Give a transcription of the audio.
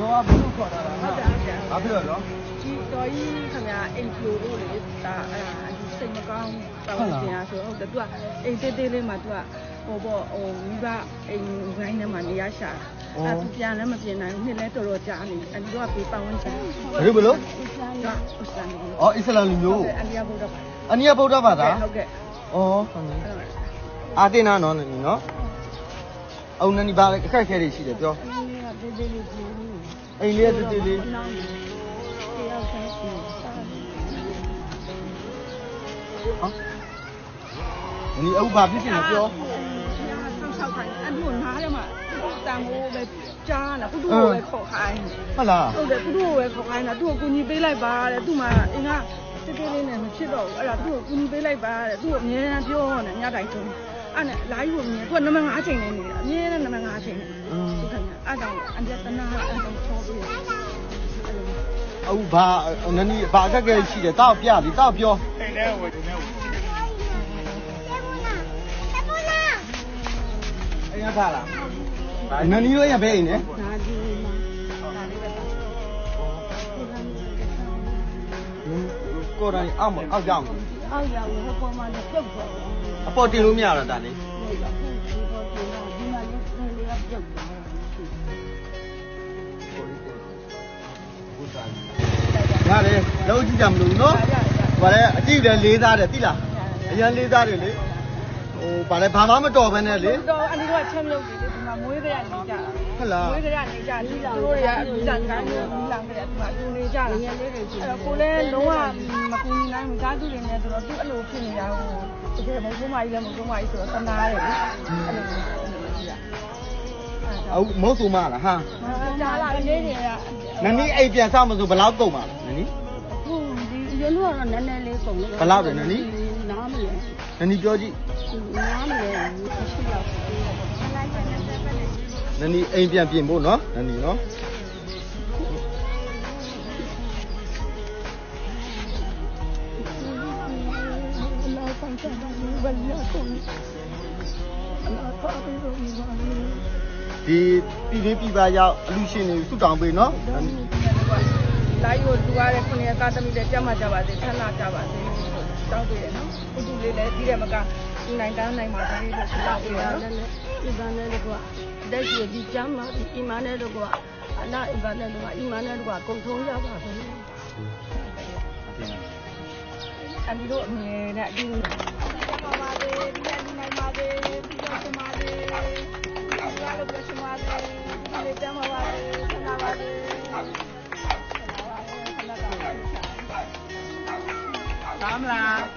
တော့ဘယ်လိုခေါ်တာလဲဘာဖြစ်လို့လဲဒီတော်ကြီးခင်ဗျာအိမ်ပြိုလို့လေဒါအဲ့ဒါဒီစိတ်မကောင်းတောင်းတင်ရဆိုဟုတ်တယ်သူကအိမ်သေးသေးလေးမှာသူကဟိုပေါ့ဟိုမိဘအိမ်ဂိုင်းထဲမှာနေရရှာတာအဲ့သူပြန်လည်းမပြင်နိုင်ဘူးနှစ်လဲတော်တော်ကြာနေအဲ့ဒီတော့ပေးပတ်ဝန်းကျင်ဘယ်လိုအစ္စလာမ်လူမျိုးအန်ဒီယာဗုဒ္ဓဘာသာအန်ဒီယာဗုဒ္ဓဘာသာဟုတ်ကဲ့အာတင်နာနော်နီနော်အုံနနီပါလေအခက်ခဲတွေရှိတယ်ပြောအိမ်လေးတေးသေးလေးနီအုပ်ဘာဖြစ်နေပြောဆောက်ခိုင်းအဲ့ဒီနားထဲမှာတန်ကိုပဲကြားလာကုတူပဲခေါ်ခိုင်းဟုတ်လားဟုတ်တယ်ကုတူပဲခေါ်ခိုင်းတာသူ့ကိုကူညီပေးလိုက်ပါတဲ့သူ့မှာအင်းကတေးသေးလေးနဲ့မဖြစ်တော့ဘူးအဲ့ဒါသူ့ကိုကူညီပေးလိုက်ပါတဲ့သူ့ကိုအမြဲတမ်းပြောနေညတိုင်းဆုံးအဲ့နဲ့လာယူမြင်သူကနမ9ချိန်နေနေတာအမြဲတမ်းနမ9ချိန်နေသူခင်ဗျအဲ့တောင်အန်ကျတနာအဲ့တောင်ချောပေးတယ်အုပ်ဘာနနီဘာအခက်ခဲရှိတယ်တောက်ပြပြီတောက်ပြောအိမ်ထဲဝင်နေတယ်အိမ်ရထားလားနနီရောရပဲအိမ်နဲ့ဒါဒီကိုယ်တိုင်အောက်ကြောင်အောက်ရောက်ဟိုပေါ်မှာပြုတ်သွားအပေါ်တင်လို့မရတော့တာလေဒီမှာလေးကပြုတ်သွားရတယ်လုံးကြည့်ကြမလို့နော်ဗါလဲအကြည့်လည်းလေးစားတယ်သိလားအရင်လေးစားတယ်လေဟိုဗါလဲဘာမှမတော်ဘဲနဲ့လေတော်အန်ဒီကချက်မြုပ်တယ်ဒီမှာမွေးကြရနေကြတာဟုတ်လားမွေးကြရနေကြသူတို့တွေကဒီလန်ကိုင်းလို့ဒီလန်ကလေးကဒီမှာသူနေကြတယ်ငယ်လေးတွေရှိအဲ့တော့ကိုလည်းလုံးဝမကူညီနိုင်ဘူးကားသူတွေနဲ့ဆိုတော့သူအဲ့လိုဖြစ်နေတာဟိုတကယ်မဟုတ်မကြီးလည်းမဟုတ်မကြီးဆိုတော့တနာတယ်လေအဲ့လိုရှိတာအုပ်မဟုတ်ဆိုမလားဟာကြားလာလေးတွေကနနီအိမ်ပြန်ဆောက်မဆိုဘယ်လောက်ကုန်ပါလဲနနီဟုတ်ဒီရလို့တော့နည်းနည်းလေးကုန်လို့ဘယ်လောက်လဲနနီနားမလဲနနီပြောကြည့်နားမလဲမရှိတော့နနီအိမ်ပြန်ပြင်ဖို့နော်နနီနော်ဒီပြည်ပြပါရောက်အလူရှင်တွေစုတောင်းပေးနော်လိုက်ကိုလူရတဲ့ခုနှစ်ကားသမီးတွေကြမ်းမှကြပါစေဆန္ဒကြပါစေတောင်းပေးရနော်ဥတူလေးလည်းဒီတဲ့မကနိုင်တန်းနိုင်ပါစေလို့ဆုတောင်းပေးရနော်ဒီဘာနဲ့တော့တက်ရှိဒီကြမ်းမှဒီအီမာနဲ့တော့ကအလားအီဘာနဲ့တော့အီမာနဲ့တော့ကုန်ထုံးရပါစေအန်ဒီတို့အမြဲတမ်းအတူတူပါပါစေဒီနေ့နိုင်ပါစေဒီတော့စမာစေဒီကတော့ပြစမာစေဒီနေ့ကြမ်းပါပါစေဆန္ဒပါစေTám là